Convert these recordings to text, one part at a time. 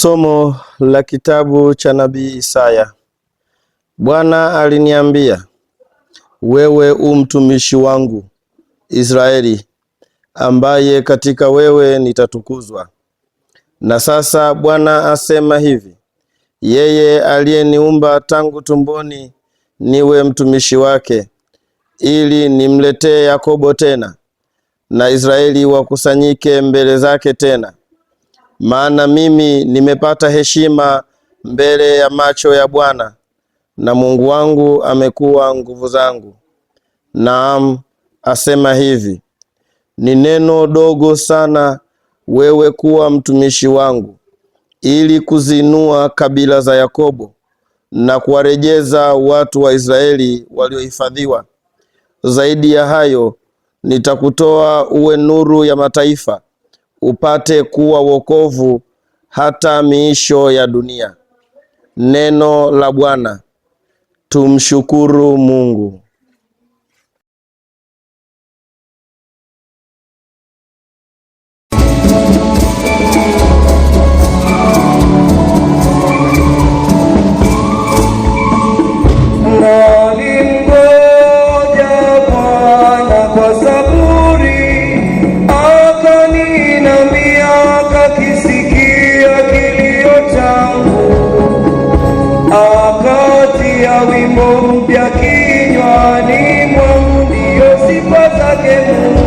Somo la kitabu cha nabii Isaya. Bwana aliniambia, wewe mtumishi wangu Israeli, ambaye katika wewe nitatukuzwa. Na sasa Bwana asema hivi, yeye aliyeniumba tangu tumboni niwe mtumishi wake, ili nimletee Yakobo tena na Israeli wakusanyike mbele zake tena. Maana mimi nimepata heshima mbele ya macho ya Bwana, na Mungu wangu amekuwa nguvu zangu. Naam, asema hivi, ni neno dogo sana wewe kuwa mtumishi wangu, ili kuzinua kabila za Yakobo na kuwarejeza watu wa Israeli waliohifadhiwa. Zaidi ya hayo, nitakutoa uwe nuru ya mataifa, upate kuwa wokovu hata miisho ya dunia. Neno la Bwana. Tumshukuru Mungu. Wimbo mpya kinywani mwangu, ndiyo sifa zake Mungu.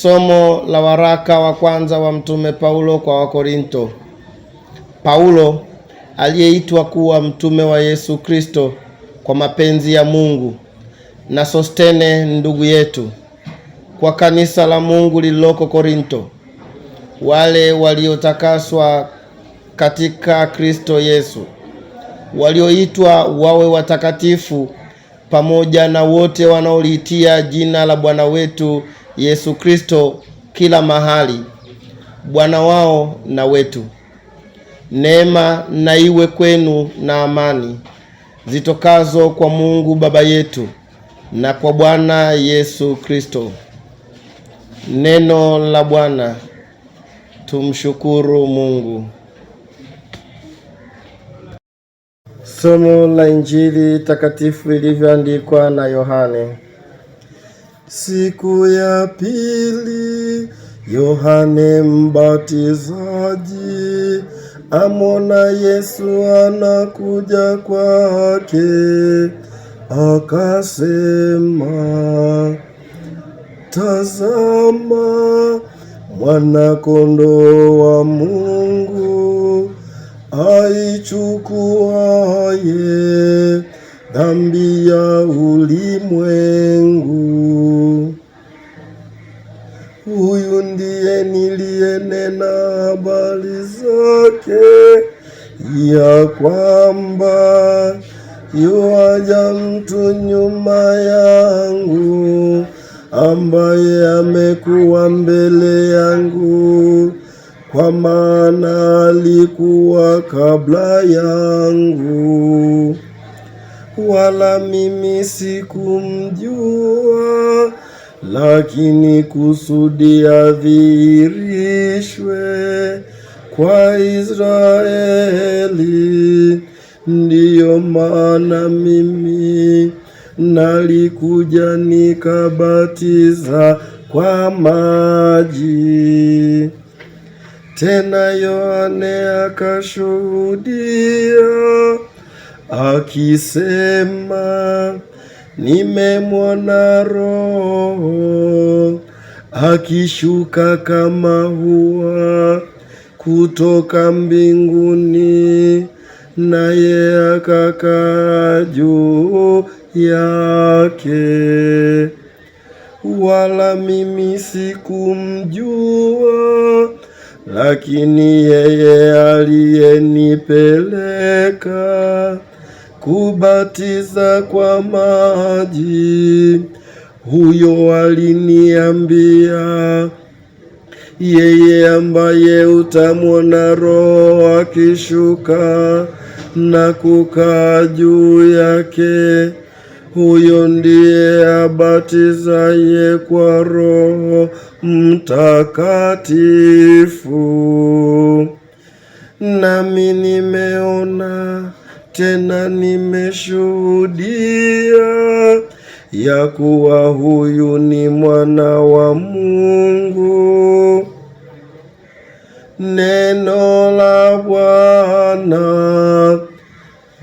Somo la waraka wa kwanza wa Mtume Paulo kwa Wakorinto. Paulo aliyeitwa kuwa mtume wa Yesu Kristo kwa mapenzi ya Mungu, na Sostene ndugu yetu, kwa kanisa la Mungu lililoko Korinto, wale waliotakaswa katika Kristo Yesu, walioitwa wawe watakatifu, pamoja na wote wanaoliitia jina la Bwana wetu Yesu Kristo kila mahali, Bwana wao na wetu. Neema na iwe kwenu na amani zitokazo kwa Mungu Baba yetu na kwa Bwana Yesu Kristo. Neno la Bwana. Tumshukuru Mungu. Somo la Injili takatifu ilivyoandikwa na Yohane. Siku ya pili, Yohane Mbatizaji amwona Yesu anakuja kwake, akasema, tazama, mwana-kondoo wa Mungu aichukuaye dhambi ya ulimwengu. Huyu ndiye niliyenena habari zake, ya kwamba yuaja mtu nyuma yangu, ambaye amekuwa mbele yangu, kwa maana alikuwa kabla yangu. Wala mimi sikumjua, lakini kusudi adhihirishwe kwa Israeli, ndiyo maana mimi nalikuja nikabatiza kwa maji. Tena Yohane akashuhudia akisema, nimemwona Roho akishuka kama hua kutoka mbinguni, naye akakaa juu yake. Wala mimi sikumjua, lakini yeye aliyenipeleka kubatiza kwa maji, huyo aliniambia, yeye ambaye utamwona Roho akishuka na kukaa juu yake, huyo ndiye abatizaye kwa Roho Mtakatifu. Nami nimeona tena nimeshuhudia ya kuwa huyu ni mwana wa Mungu. Neno la Bwana.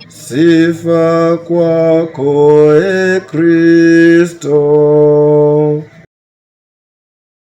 Sifa kwako, e Kristo. Sifa kwako, e Kristo.